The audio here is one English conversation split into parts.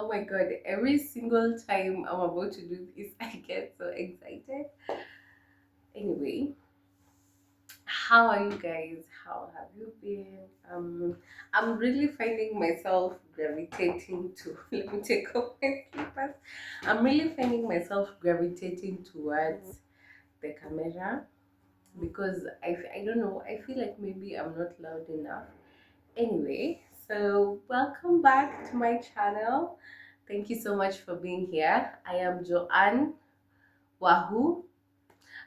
Oh my god, every single time I'm about to do this, I get so excited. Anyway, how are you guys? How have you been? I'm really finding myself gravitating to let me take off my slippers. I'm really finding myself gravitating towards the camera because I don't know, I feel like maybe I'm not loud enough. Anyway, so welcome back to my channel. Thank you so much for being here. I am Joanne Wahoo.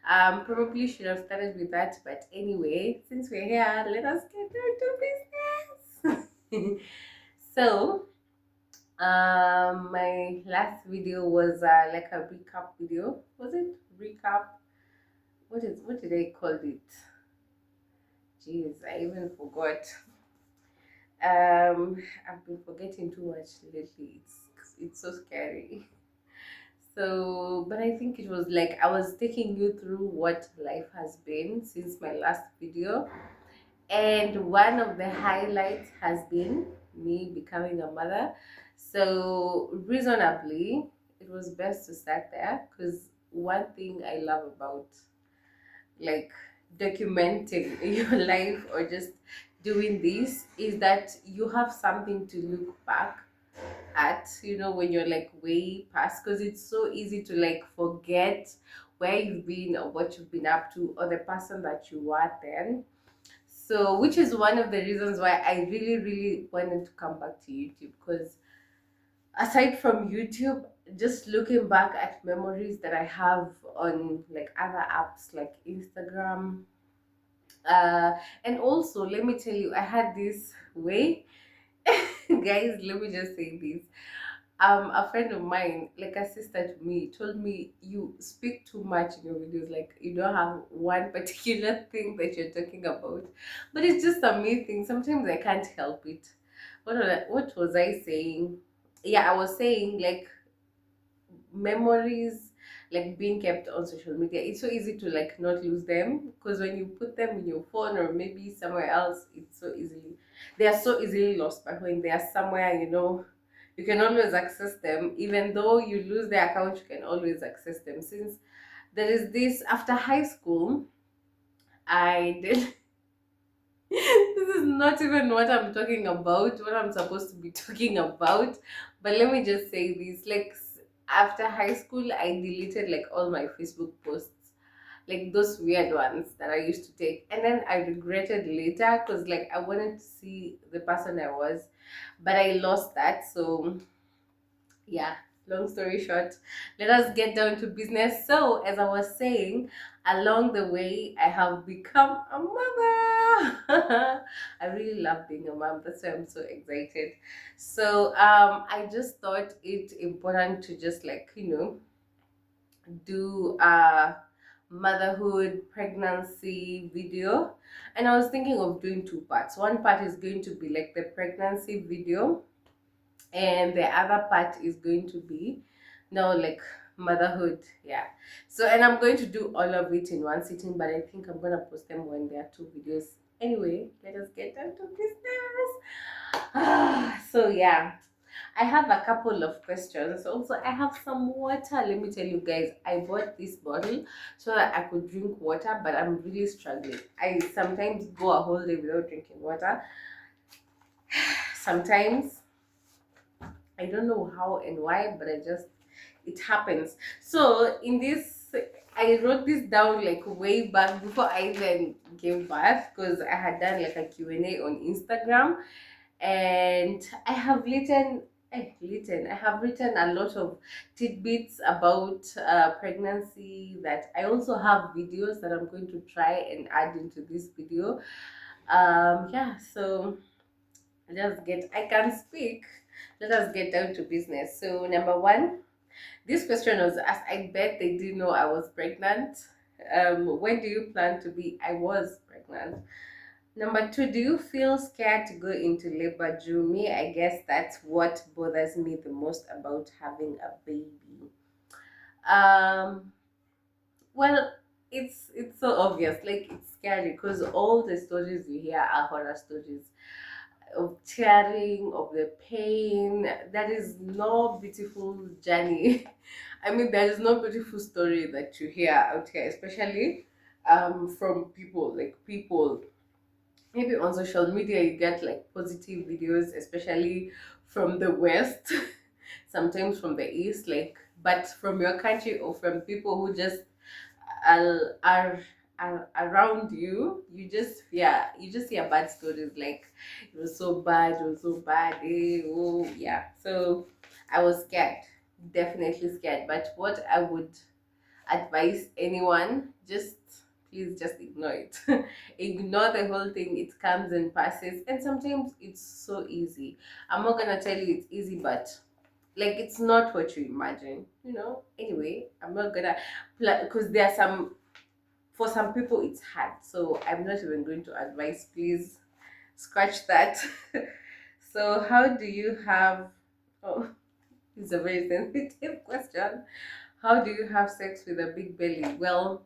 Probably should have started with that, but anyway, since we're here, let us get down to business. So, my last video was like a recap video. Was it recap? What did I call it? Jeez, I even forgot. I've been forgetting too much lately. It's so scary. So, but I think it was like I was taking you through what life has been since my last video, and one of the highlights has been me becoming a mother. So, reasonably, it was best to start there because one thing I love about like documenting your life or just doing this is that you have something to look back at, when you're like way past, because it's so easy to like forget where you've been or what you've been up to or the person that you were then. So which is one of the reasons why I really really wanted to come back to YouTube, because aside from YouTube, just looking back at memories that I have on like other apps like Instagram, uh and also let me tell you, I had this way. Guys, let me just say this. A friend of mine, like a sister to me, told me you speak too much in your videos, like you don't have one particular thing that you're talking about. But it's just a me thing. Sometimes I can't help it. What was I saying? Yeah, I was saying like memories, like being kept on social media, it's so easy to like not lose them, because when you put them in your phone or maybe somewhere else, they are so easily lost. But when they are somewhere, you can always access them. Even though you lose the account, you can always access them. Since there is this, after high school, I did this is not even what I'm talking about, what I'm supposed to be talking about. But let me just say this, like after high school, I deleted like all my Facebook posts, like those weird ones that I used to take. And then I regretted later because like I wanted to see the person I was, but I lost that. So yeah, long story short, let us get down to business. So as I was saying, along the way I have become a mother. I really love being a mom, that's why I'm so excited. So I just thought it important to just like do a motherhood pregnancy video. And I was thinking of doing two parts. One part is going to be like the pregnancy video, and the other part is going to be now like motherhood. Yeah. So, and I'm going to do all of it in one sitting, but I think I'm gonna post them when there are two videos. Anyway, let us get down to business. So yeah, I have a couple of questions. Also, I have some water. Let me tell you guys, I bought this bottle so that I could drink water, but I'm really struggling. I sometimes go a whole day without drinking water. Sometimes I don't know how and why, but it happens. So in this, I wrote this down like way back before I even gave birth, because I had done like a Q&A on Instagram, and I have written a lot of tidbits about pregnancy, that I also have videos that I'm going to try and add into this video. Yeah, so I can speak. Let us get down to business. So number one, this question was asked. I bet they didn't know I was pregnant. When do you plan to be? I was pregnant. Number two, do you feel scared to go into labor? Drew me, I guess that's what bothers me the most about having a baby. Um, well, it's so obvious. Like it's scary because all the stories you hear are horror stories. of tearing, of the pain. That is no beautiful journey. I mean, there is no beautiful story that you hear out here, especially from people, like people maybe on social media you get like positive videos, especially from the west, sometimes from the east, like, but from your country or from people who just are around you, you just, yeah, you just hear bad stories, like it was so bad, it was so bad, oh yeah. So I was scared, definitely scared, but what I would advise anyone, just please just ignore it. Ignore the whole thing, it comes and passes, and sometimes it's so easy. I'm not gonna tell you it's easy, but like it's not what you imagine, anyway. I'm not gonna, because there are some, for some people it's hard, so I'm not even going to advise, please scratch that. So how do you have, oh, it's a very sensitive question. How do you have sex with a big belly? Well,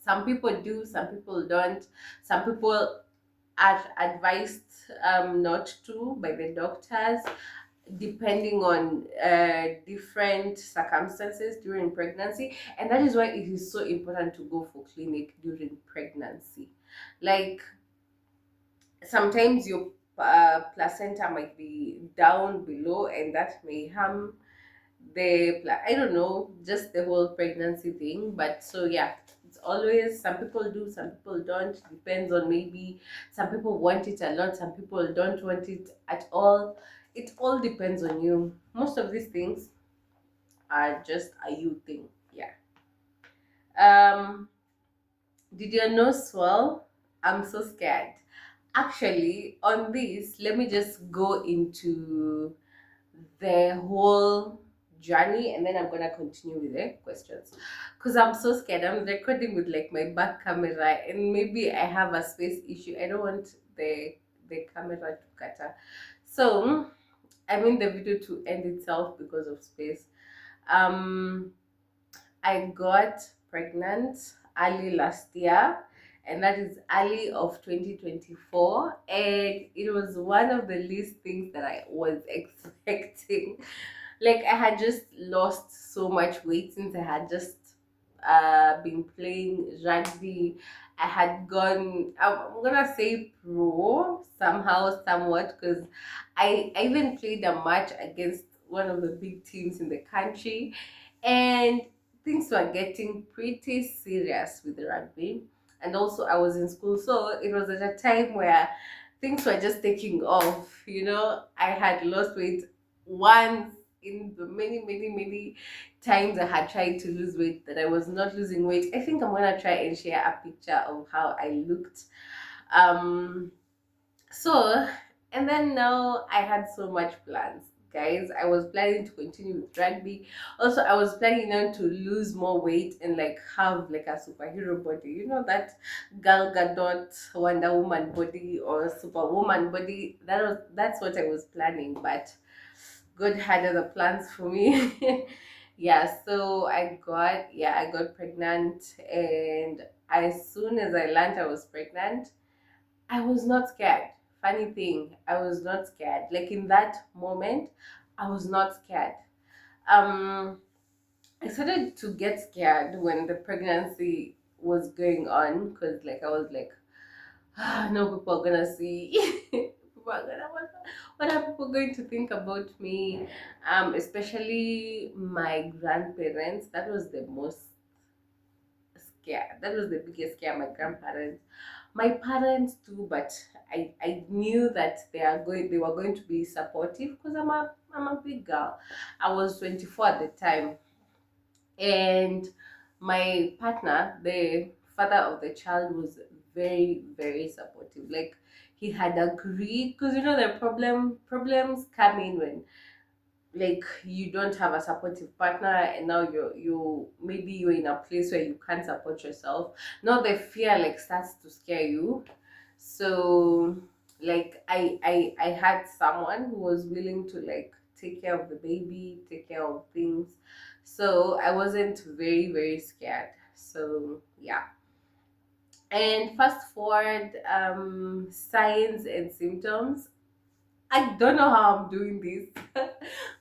some people do, some people don't. Some people are advised not to by the doctors, depending on different circumstances during pregnancy. And that is why it is so important to go for clinic during pregnancy. Like sometimes your placenta might be down below, and that may harm I don't know, just the whole pregnancy thing. But so yeah, it's always, some people do, some people don't, depends on, maybe some people want it a lot, some people don't want it at all. It all depends on you. Most of these things are just a you thing. Yeah. um did your nose swell? I'm so scared. Actually, on this, let me just go into the whole journey, and then I'm gonna continue with the questions, because I'm so scared. I'm recording with like my back camera, and maybe I have a space issue. I don't want the camera to cutter. So I mean the video to end itself because of space. um I got pregnant early last year, and that is early of 2024, and it was one of the least things that I was expecting. Like I had just lost so much weight since I had just been playing rugby. I had gone, I'm gonna say pro somehow, somewhat, because I even played a match against one of the big teams in the country, and things were getting pretty serious with the rugby. And also I was in school, so it was at a time where things were just taking off. I had lost weight once in the many, many, many times I had tried to lose weight, that I was not losing weight. I think I'm gonna try and share a picture of how I looked. Um, so, and then now I had so much plans, guys. I was planning to continue with rugby. Also, I was planning now to lose more weight and like have like a superhero body. That Gal Gadot Wonder Woman body or Superwoman body. That's what I was planning, but God had other plans for me. Yeah, so I got pregnant, and as soon as I learned I was pregnant, I was not scared. Funny thing, I was not scared. Like in that moment, I was not scared. Um, I started to get scared when the pregnancy was going on, because like I was like, no, people are gonna see. People are gonna what are people going to think about me? Especially my grandparents. That was the most scare. That was the biggest scare. My grandparents, my parents too, but I knew that they were going to be supportive, because I'm a big girl. I was 24 at the time, and my partner, the father of the child, was very, very supportive. Like he had agreed, because the problems come in when like you don't have a supportive partner, and now you maybe you're in a place where you can't support yourself. Now the fear like starts to scare you. So like I had someone who was willing to like take care of the baby, take care of things, so I wasn't very, very scared. So yeah. And fast forward, signs and symptoms. I don't know how I'm doing this,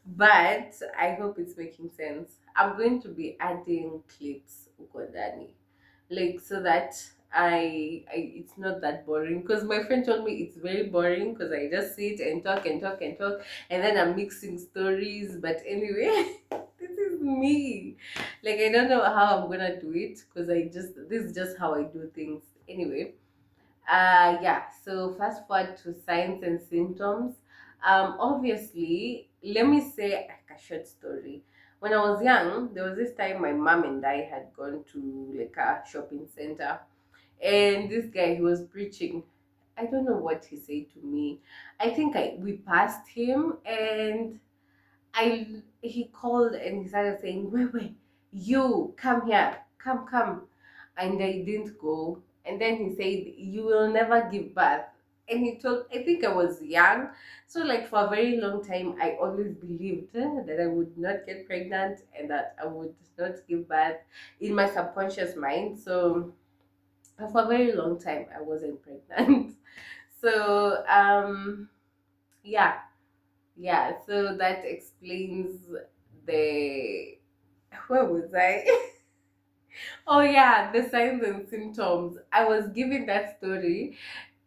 but I hope it's making sense. I'm going to be adding clips, Ukodani, like so that I it's not that boring. Because my friend told me it's very boring because I just sit and talk and talk and talk, and then I'm mixing stories. But anyway, this is me. Like I don't know how I'm gonna do it because this is just how I do things. Anyway, yeah, so fast forward to signs and symptoms. Obviously, let me say like a short story. When I was young, there was this time my mom and I had gone to like a shopping center, and this guy he was preaching. I don't know what he said to me. I think we passed him, and I he called and he started saying, wait, you come here, come," and I didn't go. And then he said, "You will never give birth." And he told, I think I was young, so like for a very long time, I always believed that I would not get pregnant and that I would not give birth in my subconscious mind. So for a very long time, I wasn't pregnant. So yeah, yeah, so that explains the where was I? Oh yeah, the signs and symptoms. I was giving that story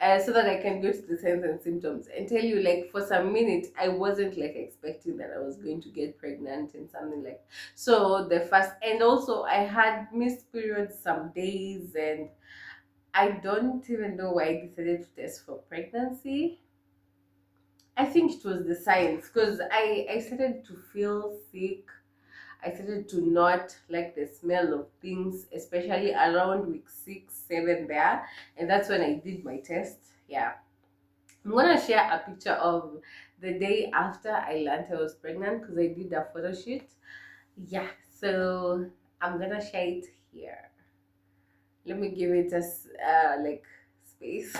so that I can go to the signs and symptoms and tell you like for some minutes I wasn't like expecting that I was going to get pregnant and something like so the first and also I had missed periods some days and I don't even know why I decided to test for pregnancy. I think it was the signs because I started to feel sick. I started to not like the smell of things, especially around week 6, 7 there. And that's when I did my test. Yeah. I'm gonna share a picture of the day after I learned I was pregnant because I did a photo shoot. Yeah, so I'm gonna share it here. Let me give it a like space.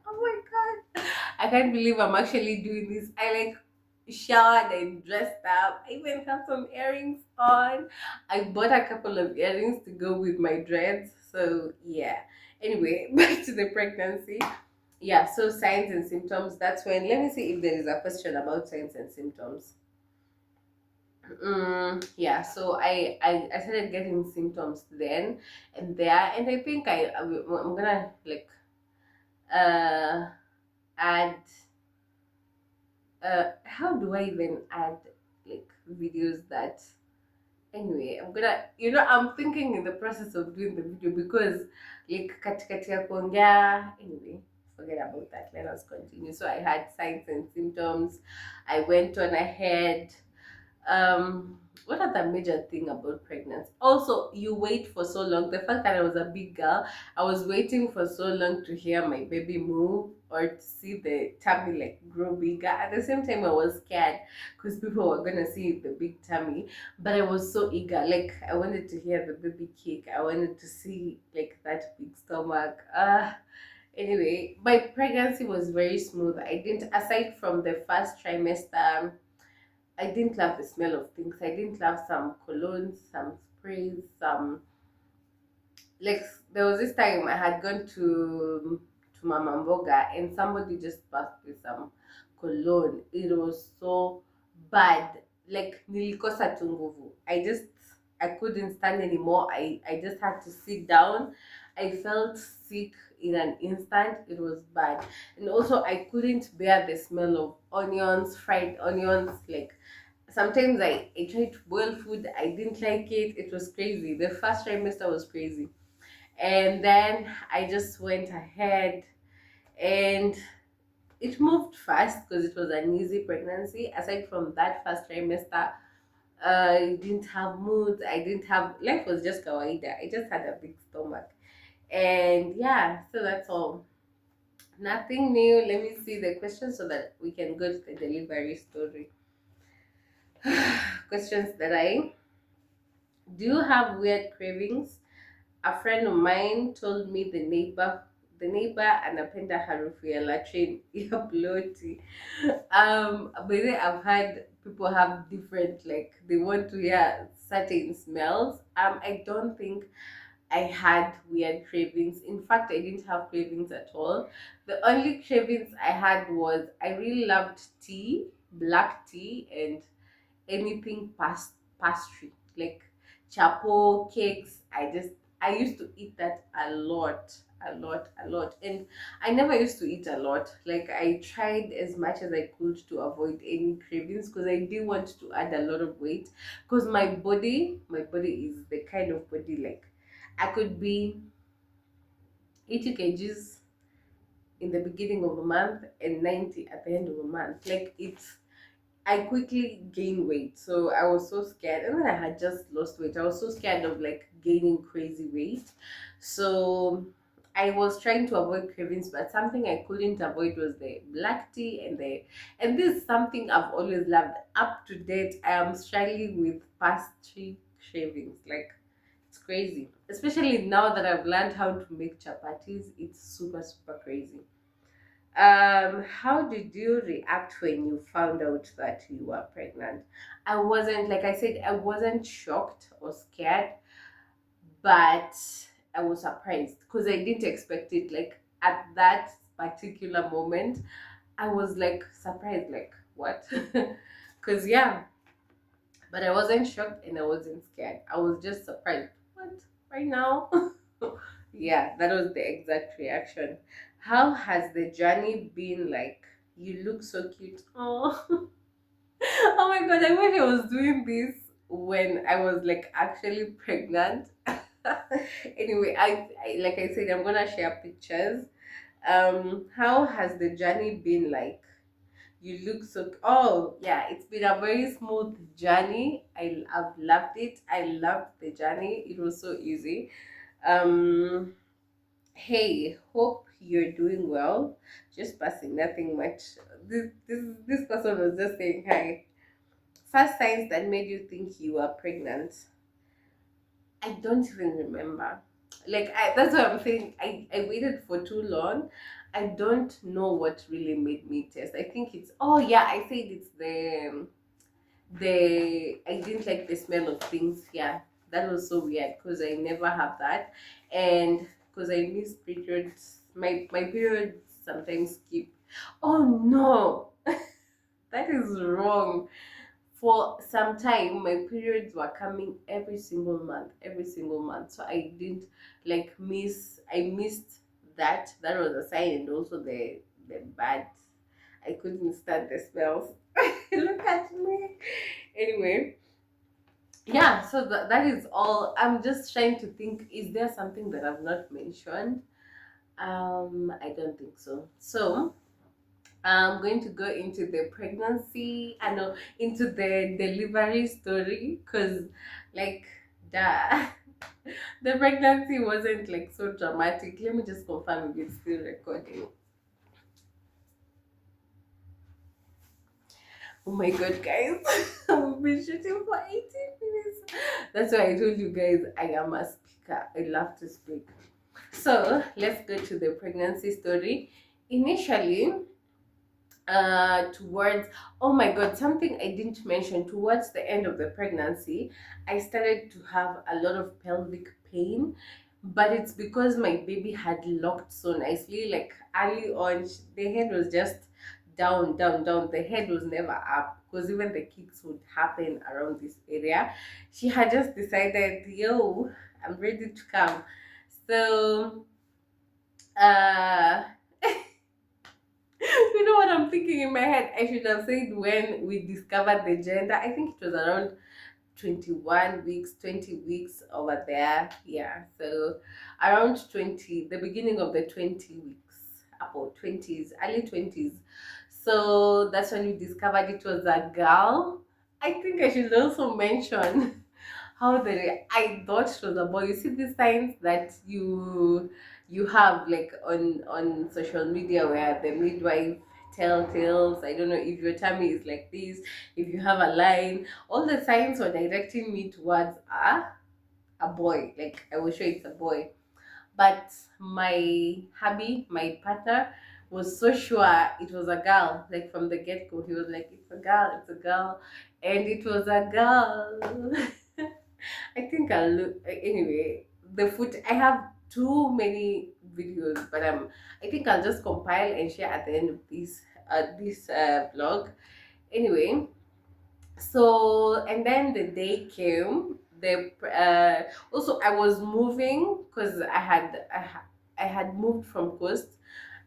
Oh my god. I can't believe I'm actually doing this. I like showered and dressed up. I even have some earrings on. I bought a couple of earrings to go with my dreads. So yeah. Anyway, back to the pregnancy. Yeah, so signs and symptoms. That's when let me see if there is a question about signs and symptoms. Yeah, so I started getting symptoms then and there, and I think I'm gonna like uh add how do I even add like videos that anyway I'm gonna I'm thinking in the process of doing the video because like katikati ya kuongea anyway forget about that, let us continue. So I had signs and symptoms, I went on ahead. What other major thing about pregnancy? Also, you wait for so long. The fact that I was a big girl, I was waiting for so long to hear my baby move or to see the tummy like grow bigger. At the same time, I was scared because people were gonna see the big tummy, but I was so eager. Like I wanted to hear the baby kick. I wanted to see like that big stomach. Anyway, my pregnancy was very smooth. I didn't, aside from the first trimester, I didn't love the smell of things. I didn't love some colognes, some sprays, some like there was this time I had gone to Mama Mboga and somebody just passed with some cologne. It was so bad. Like nilikosa tu nguvu. I couldn't stand anymore. I just had to sit down. I felt sick in an instant. It was bad. And also I couldn't bear the smell of onions, fried onions, like sometimes I tried to boil food. I didn't like it. It was crazy. The first trimester was crazy. And then I just went ahead and it moved fast because it was an easy pregnancy. Aside from that first trimester, I didn't have moods. I didn't have, life was just kawaida. I just had a big stomach. And yeah, so that's all. Nothing new. Let me see the question so that we can go to the delivery story. Questions that I do you have weird cravings? A friend of mine told me the neighbor anapenda harufu ya latrine ya ploti. But then I've heard people have different like they want to hear certain smells. I don't think I had weird cravings. In fact, I didn't have cravings at all. The only cravings I had was I really loved tea, black tea, and anything pastry like chapo cakes. I used to eat that a lot, a lot, and I never used to eat a lot. Like I tried as much as I could to avoid any cravings because I didn't want to add a lot of weight, because my body is the kind of body like I could be 80 kgs in the beginning of a month and 90 at the end of a month. Like I quickly gained weight, so I was so scared. And then I had just lost weight. I was so scared of like gaining crazy weight. So I was trying to avoid cravings, but something I couldn't avoid was the black tea and this is something I've always loved. Up to date, I am struggling with pastry cravings. Like it's crazy. Especially now that I've learned how to make chapatis, it's super, super crazy. How did you react when you found out that you were pregnant? I wasn't, like I said, I wasn't shocked or scared, but I was surprised because I didn't expect it. Like at that particular moment, I was like surprised, like what? Because yeah, but I wasn't shocked and I wasn't scared. I was just surprised. What? Right now? Yeah, that was the exact reaction. How has the journey been like? You look so cute. Oh, oh my god, I wish I was doing this when I was like actually pregnant. Anyway, I like I said, I'm gonna share pictures. How has the journey been like? You look so. Oh yeah, it's been a very smooth journey. I've loved it. I loved the journey. It was so easy. Um, Hey, hope you're doing well. Just passing, nothing much. This person was just saying hi. First signs that made you think you were pregnant. I don't even remember. Like that's what I'm saying. I waited for too long. I don't know what really made me test. I think it's, oh yeah, I said it's the I didn't like the smell of things. Yeah, that was so weird because I never have that, and because I miss periods, my periods sometimes skip. Oh no, that is wrong. For some time, my periods were coming every single month. So I didn't like miss. I missed that. That was a sign, and also the bad. I couldn't stand the smells. Look at me. Anyway, yeah, so that is all. I'm just trying to think, is there something that I've not mentioned? I don't think so. So I'm going to go into the pregnancy, I know, into the delivery story, because like the the pregnancy wasn't like so dramatic. Let me just confirm if it's still recording. Oh my god, guys. We've been shooting for 18 minutes. That's why I told you guys I am a speaker. I love to speak. So let's go to the pregnancy story. Initially, towards, oh my god, something I didn't mention, towards the end of the pregnancy, I started to have a lot of pelvic pain, but it's because my baby had locked so nicely. Like early on, the head was just down, down, down. The head was never up because even the kicks would happen around this area. She had just decided, yo, I'm ready to come. So uh you know what I'm thinking in my head? I should have said when we discovered the gender. I think it was around 21 weeks, 20 weeks over there. Yeah. So around 20, the beginning of the 20 weeks, about 20s, early 20s. So that's when we discovered it was a girl. I think I should also mention how the I thought it was a boy. You see these signs that you have like on social media where the midwife tell tales. I don't know if your tummy is like this, if you have a line. All the signs were directing me towards a boy. Like I was sure it's a boy, but my hubby, my partner, was so sure it was a girl. Like from the get go, he was like, "It's a girl, it's a girl," and it was a girl. I think I'll look anyway. the foot. I have too many videos, but I think I'll just compile and share at the end of this vlog. Anyway, so and then the day came. The Also I was moving because I had moved from coast.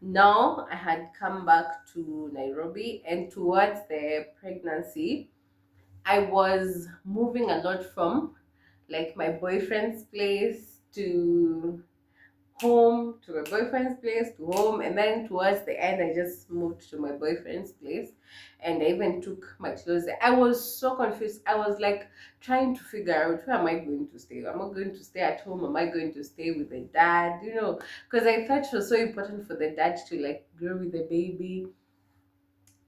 Now I had come back to Nairobi, and towards the pregnancy I was moving a lot from like my boyfriend's place to home, to my boyfriend's place to home, and then towards the end I just moved to my boyfriend's place, and I even took my clothes there. I was so confused. I was like trying to figure out, where am I going to stay? Am I going to stay at home? Am I going to stay with the dad? Because I thought it was so important for the dad to like grow with the baby.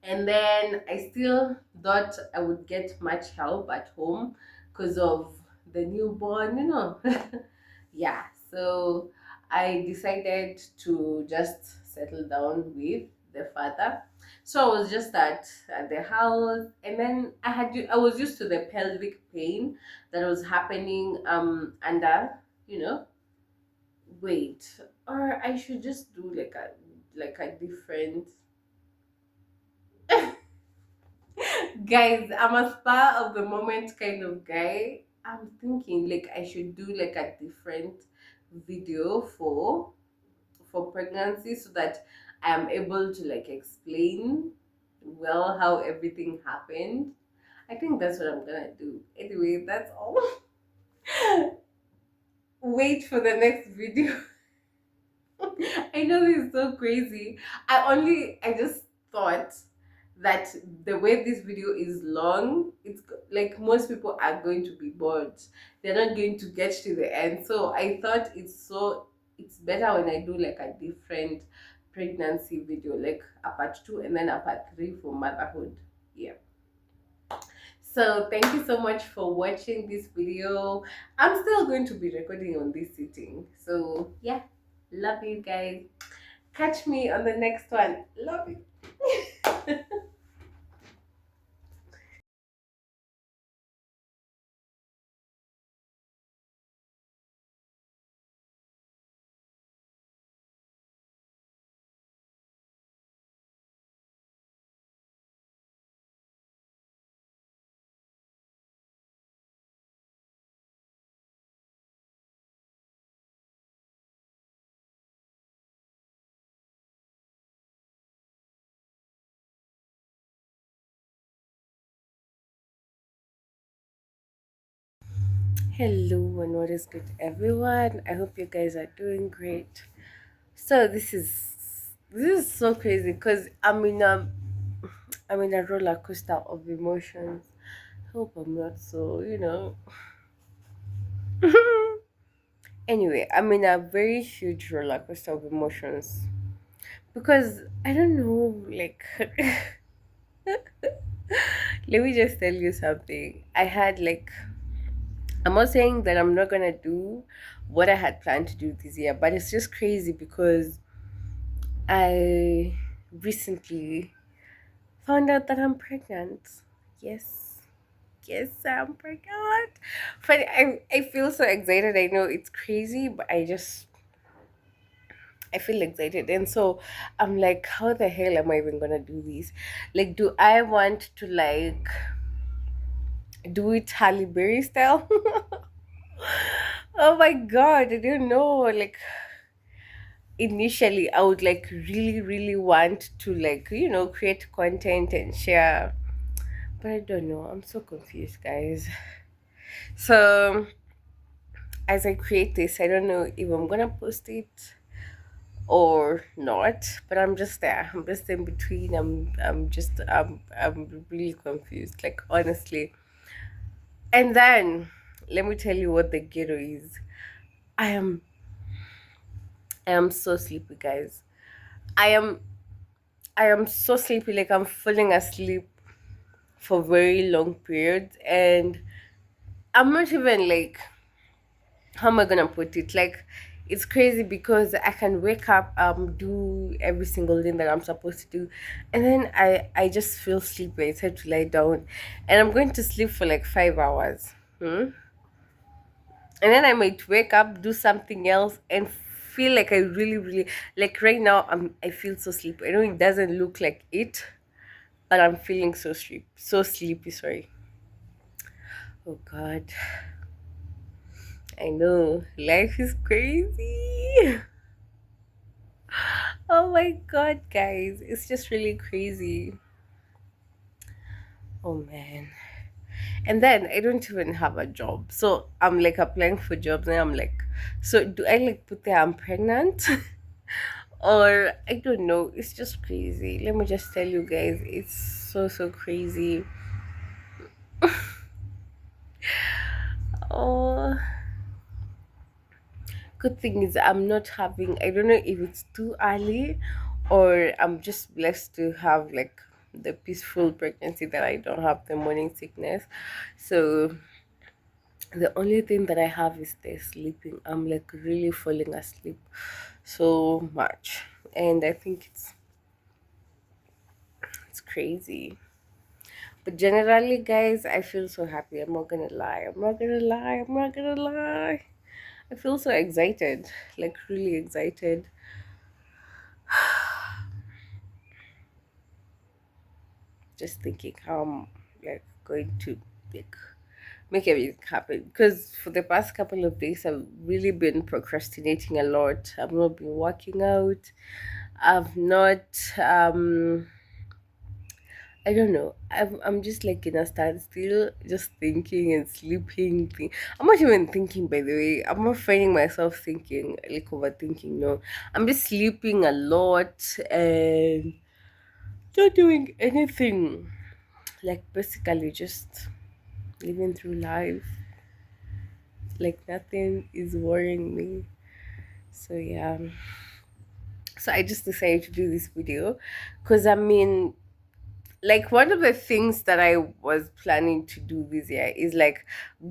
And then I still thought I would get much help at home because of the newborn. Yeah, so I decided to just settle down with the father. So I was just at the house, and then I was used to the pelvic pain that was happening under, you know wait, or I should just do like a different. Guys, I'm a spur of the moment kind of guy. I'm thinking like I should do like a different video for pregnancy, so that I am able to like explain well how everything happened. I think that's what I'm gonna do. Anyway, that's all. Wait for the next video. I know this is so crazy. I just thought that the way this video is long, like most people are going to be bored. They're not going to get to the end. So I thought it's better when I do like a different pregnancy video, like a part two and then a part three for motherhood. Yeah. So thank you so much for watching this video. I'm still going to be recording on this sitting. So yeah, love you guys. Catch me on the next one. Love you. Hello and what is good, everyone? I hope you guys are doing great. So this is so crazy because I'm in a roller coaster of emotions. Hope I'm not so. Anyway, I'm in a very huge roller coaster of emotions because I don't know, like let me just tell you something. I'm not saying that I'm not gonna do what I had planned to do this year, but it's just crazy because I recently found out that I'm pregnant. Yes, yes, I'm pregnant. But I feel so excited. I know it's crazy, but I feel excited, and so I'm like, how the hell am I even gonna do this? Like, do I want to like do it Halle Berry style? Oh my god, I don't know. Like initially I would like really really want to like create content and share, but I don't know, I'm so confused, guys. So as I create this, I don't know if I'm gonna post it or not, but I'm just in between. I'm really confused, like honestly. And then let me tell you what the ghetto is. I am i am so sleepy, guys. I am i am so sleepy, like I'm falling asleep for very long periods, and I'm not even like, how am I gonna put it? Like, it's crazy because I can wake up, do every single thing that I'm supposed to do, and then I just feel sleepy. It's time to lie down, and I'm going to sleep for like 5 hours. Hmm? and then I might wake up, do something else, and feel like I really, really, like right now. I feel so sleepy. I know it doesn't look like it, but I'm feeling so sleepy. Sorry. Oh God, I know life is crazy. Oh my God, guys, it's just really crazy. Oh man. And then I don't even have a job. So I'm like applying for jobs and I'm like, so do I like put there I'm pregnant? Or I don't know. It's just crazy. Let me just tell you guys, it's so crazy. Oh, good thing is I'm not having, I don't know if it's too early or I'm just blessed to have like the peaceful pregnancy that I don't have the morning sickness. So the only thing that I have is the sleeping. I'm like really falling asleep so much. And I think it's crazy. But generally guys, I feel so happy. I'm not gonna lie. I'm not gonna lie. I'm not gonna lie. I feel so excited. Like really excited. Just thinking how I'm like going to like make everything happen. Because for the past couple of days I've really been procrastinating a lot. I've not been working out. I've not I don't know. I'm just like in a standstill, just thinking and sleeping. I'm not even thinking, by the way. I'm not finding myself thinking, like overthinking. No, I'm just sleeping a lot and not doing anything. Like basically just living through life. Like nothing is worrying me. So yeah. So I just decided to do this video because I mean like one of the things that I was planning to do this year is like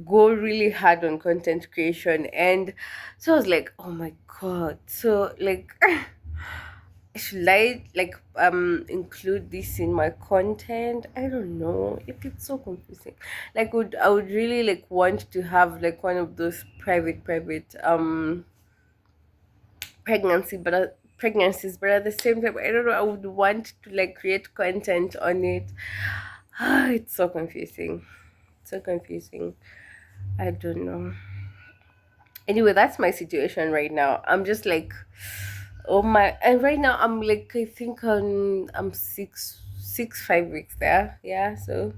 go really hard on content creation, and so I was like, oh my god, so like should I like include this in my content? I don't know. Like it's so confusing. Like would I would really like want to have like one of those private pregnancy but pregnancies, but at the same time I don't know, I would want to like create content on it. It's so confusing. So confusing. I don't know. Anyway, that's my situation right now. I'm just like, oh my, and right now I'm like, I think I'm 5 weeks there. Yeah, so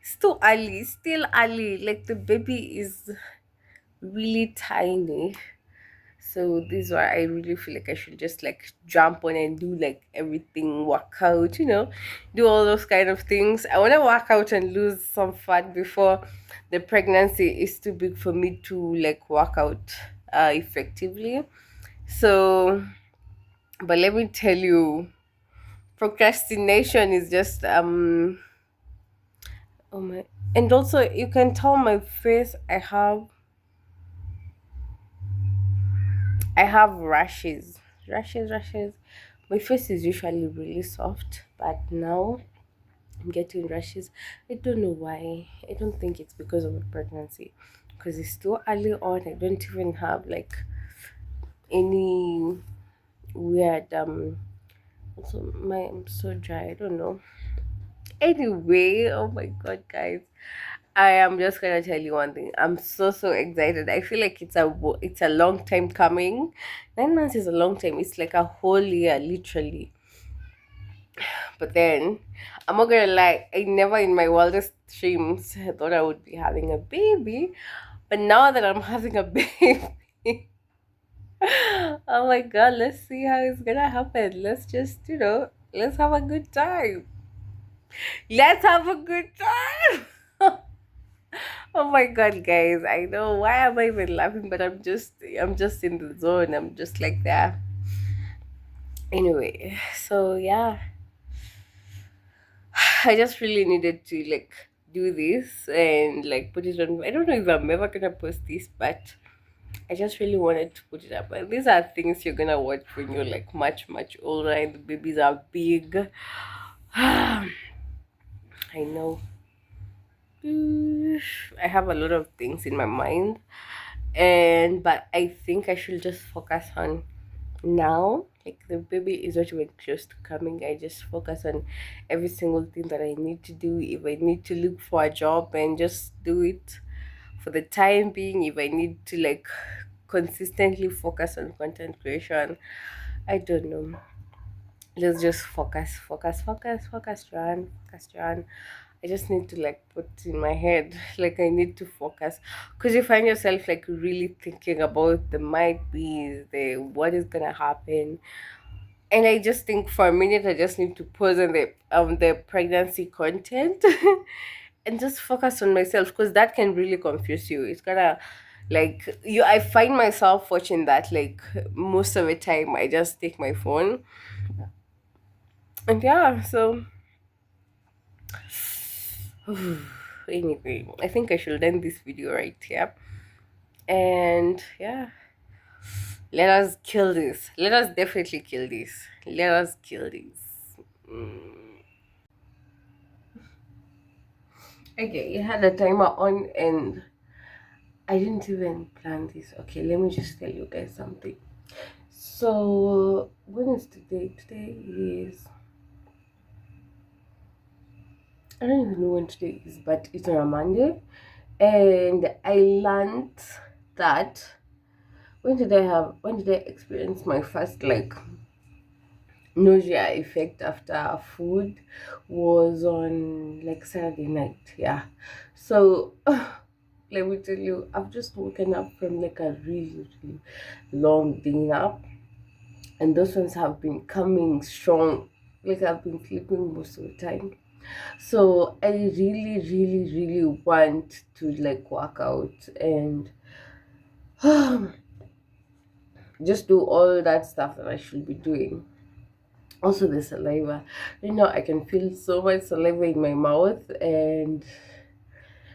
it's too early. Still early. Like the baby is really tiny. So this is why I really feel like I should just like jump on and do like everything, work out, do all those kind of things. I want to work out and lose some fat before the pregnancy is too big for me to like work out effectively. So, but let me tell you, procrastination is just oh my, and also you can tell my face. I have rashes. My face is usually really soft, but now I'm getting rashes. I don't know why. I don't think it's because of a pregnancy, because it's too early on. I don't even have like any weird. Also, I'm so dry. I don't know. Anyway, oh my god, guys. I am just gonna tell you one thing. I'm so excited. I feel like it's a long time coming. 9 months is a long time. It's like a whole year, literally. But then, I'm not gonna lie. I never in my wildest dreams thought I would be having a baby. But now that I'm having a baby, oh my god, let's see how it's gonna happen. Let's just let's have a good time. Let's have a good time. Oh my god, guys! I know why am I even laughing, but I'm just in the zone. I'm just like that. Anyway, so yeah, I just really needed to like do this and like put it on. I don't know if I'm ever gonna post this, but I just really wanted to put it up. And these are things you're gonna watch when you're like much older and the babies are big. I know. I have a lot of things in my mind, And but I think I should just focus on now. Like the baby is not even close to coming. I just focus on every single thing that I need to do. If I need to look for a job and just do it for the time being, if I need to like consistently focus on content creation, I don't know. Let's just focus, Joanne, focus, Joanne. I just need to like put in my head, like I need to focus, because you find yourself like really thinking about the might be, the what is gonna happen, and I just think for a minute I just need to pause on the pregnancy content and just focus on myself, because that can really confuse you. It's gonna like you. I find myself watching that like most of the time. I just take my phone and yeah, so anyway, I think I should end this video right here. And yeah, let us kill this. Let us definitely kill this. Let us kill this. Mm. Okay, you had the timer on and I didn't even plan this. Okay, let me just tell you guys something. So, when is today? Today is. I don't even know when today is, but it's on a Monday. And I learned that when did I experience my first like nausea effect after food was on like Saturday night. Yeah. So let me tell you, I've just woken up from like a really, really long day nap, and those ones have been coming strong. Like I've been sleeping most of the time. So I really, really, really want to like work out and just do all that stuff that I should be doing. Also the saliva. I can feel so much saliva in my mouth, and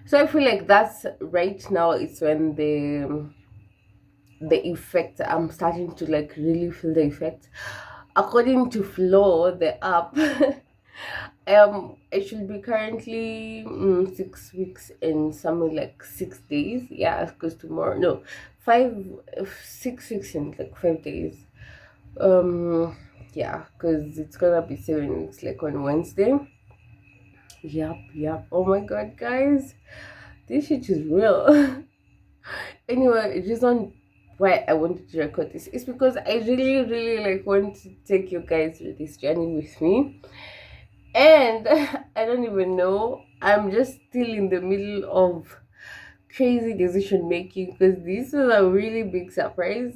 so I feel like that's right now it's when the effect, I'm starting to like really feel the effect. According to Flow, the app, I should be currently 6 weeks and something like 6 days. Yeah, because tomorrow, no, 6 weeks and like 5 days. Yeah, because it's gonna be 7 weeks like on Wednesday. Yep. Oh my god, guys, this shit is real. Anyway, the reason why I wanted to record this is because I really, really like want to take you guys through this journey with me. And I don't even know. I'm just still in the middle of crazy decision making because this is a really big surprise.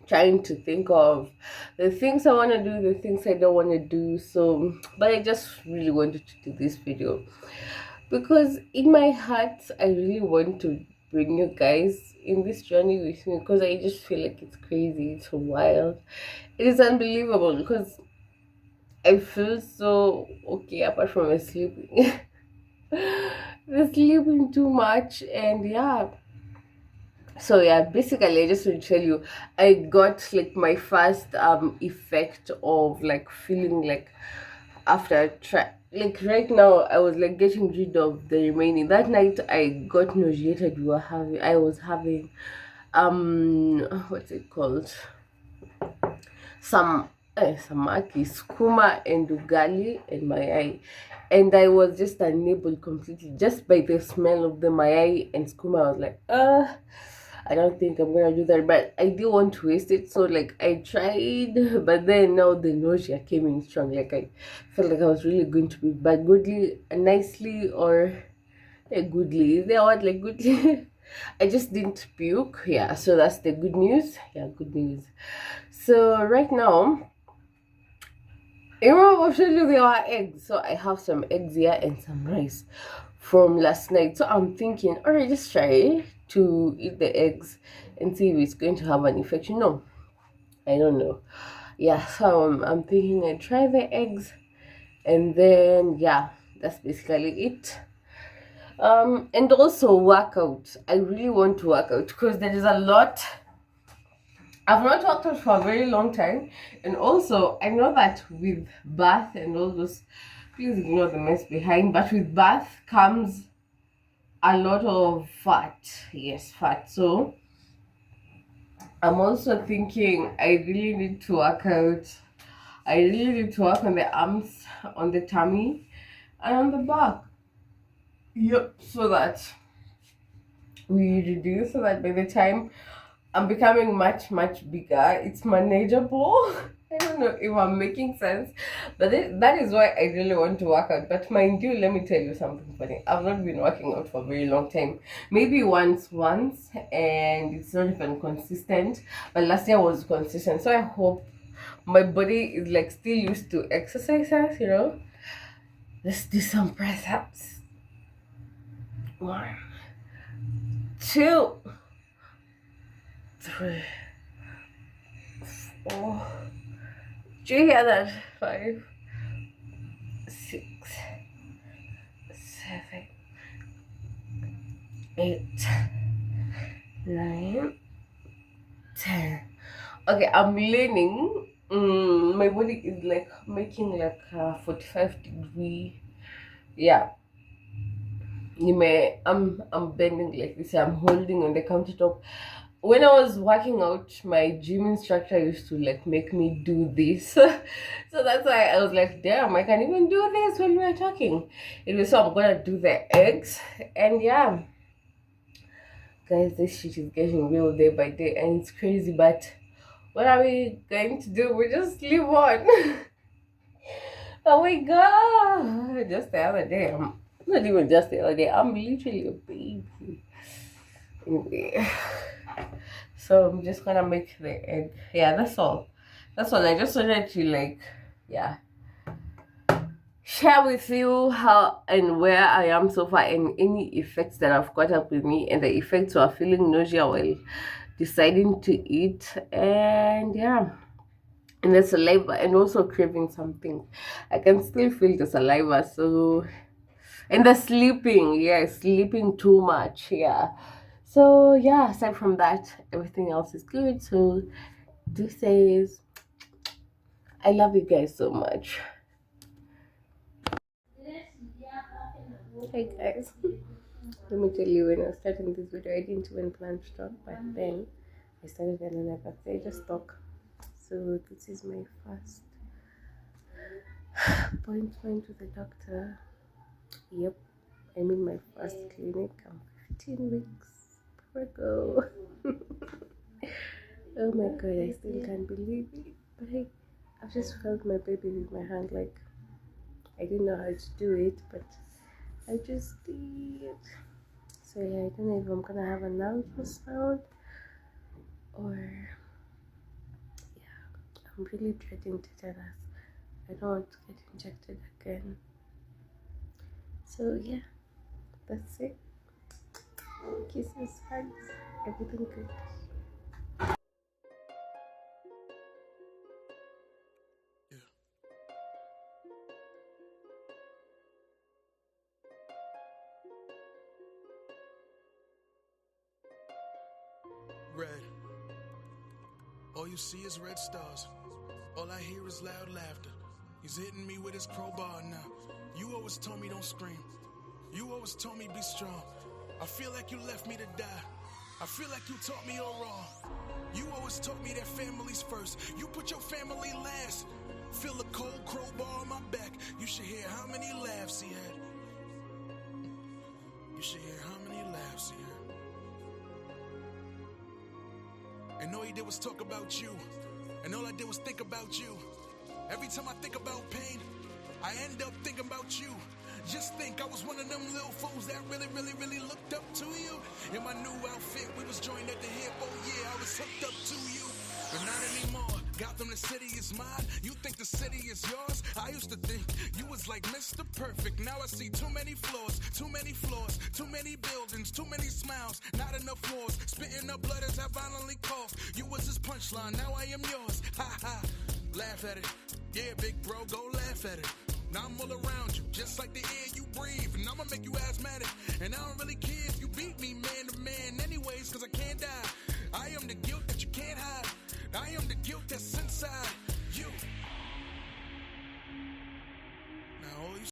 Trying to think of the things I want to do, the things I don't want to do. So, but I just really wanted to do this video because in my heart I really want to bring you guys in this journey with me, because I just feel like it's crazy, it's wild, it is unbelievable, because I feel so okay apart from the sleeping. The sleeping too much, and yeah. So yeah, basically I just want to tell you, I got like my first effect of like feeling like after like right now I was like getting rid of the remaining. That night I got nauseated. I was having what's it called, some samaki, skuma and ugali in my eye, and I was just unable completely just by the smell of the mayai and skuma. I was like, I don't think I'm gonna do that, but I didn't want to waste it, so like I tried, but then now the nausea came in strong. Like I felt like I was really going to be bad, goodly, nicely, or goodly. Is there what like goodly? I just didn't puke. Yeah, so that's the good news. Yeah, good news. So right now, remember I showed you there are eggs. So I have some eggs here and some rice from last night. So I'm thinking, alright, just try to eat the eggs and see if it's going to have an infection. No, I don't know. Yeah, so I'm thinking I try the eggs, and then yeah, that's basically it. And also workout. I really want to work out because there is a lot. I've not worked out for a very long time, and also I know that with birth and all those, please ignore the mess behind. But with birth comes a lot of fat. Yes, fat. So I'm also thinking I really need to work out. I really need to work on the arms, on the tummy, and on the back. Yep. So that we reduce, so that by the time I'm becoming much, much bigger, it's manageable. I don't know if I'm making sense, but that is why I really want to work out. But mind you, let me tell you something funny. I've not been working out for a very long time. Maybe once, and it's not even consistent. But last year was consistent, so I hope my body is like still used to exercises. Let's do some press ups. One, two, three, four. Do you hear that? 5, 6, 7, 8, 9, 10. Okay, I'm leaning. My body is like making like a 45-degree. Yeah, I'm bending like this. I'm holding on the countertop. When I was working out, my gym instructor used to like make me do this. So that's why I was like, damn, I can even do this when we are talking. Anyway, so I'm gonna do the eggs. And yeah, guys, this shit is getting real day by day, and it's crazy, but what are we going to do? We just live on. Oh my god. Just the other day, not even just the other day, I'm literally a baby. Anyway. So I'm just gonna make the egg. Yeah, that's all. That's all. I just wanted to like, yeah, share with you how and where I am so far, and any effects that have caught up with me, and the effects were feeling nausea while deciding to eat, and yeah, and the saliva, and also craving something. I can still feel the saliva. So, and the sleeping, yeah, sleeping too much, yeah. So yeah, aside from that, everything else is good. So deuces. I love you guys so much. Hey guys. Let me tell you, when I was starting this video, I didn't even plan to talk, but then I started and then I thought I just talk. So this is my first appointment with the doctor. Yep, I'm in my first clinic. I'm 15 weeks. Poor girl. Oh my god, I still can't believe it. But I've just felt my baby with my hand, like I didn't know how to do it, but I just did. So yeah, I don't know if I'm gonna have an ultrasound or yeah, I'm really dreading tetanus. I don't want to get injected again. So yeah, that's it. Kisses, hugs, everything good. Red. All you see is red stars. All I hear is loud laughter. He's hitting me with his crowbar now. You always told me don't scream. You always told me be strong. I feel like you left me to die. I feel like you taught me all wrong. You always taught me that family's first. You put your family last. Feel the cold crowbar on my back. You should hear how many laughs he had. You should hear how many laughs he had. And all he did was talk about you. And all I did was think about you. Every time I think about pain, I end up thinking about you. Just think, I was one of them little fools that really, really, really looked up to you. In my new outfit, we was joined at the hip. Oh yeah, I was hooked up to you. But not anymore. Gotham, the city is mine. You think the city is yours? I used to think you was like Mr. Perfect. Now I see too many flaws, too many floors, too many buildings, too many smiles, not enough wars. Spitting up blood as I violently cough. You was his punchline, now I am yours. Ha ha. Laugh at it. Yeah, big bro, go laugh at it. Now I'm all around you, just like the air you breathe. And I'ma make you asthmatic. And I don't really care if you beat me man to man anyways, cause I can't die. I am the guilt that you can't hide. I am the guilt that's inside.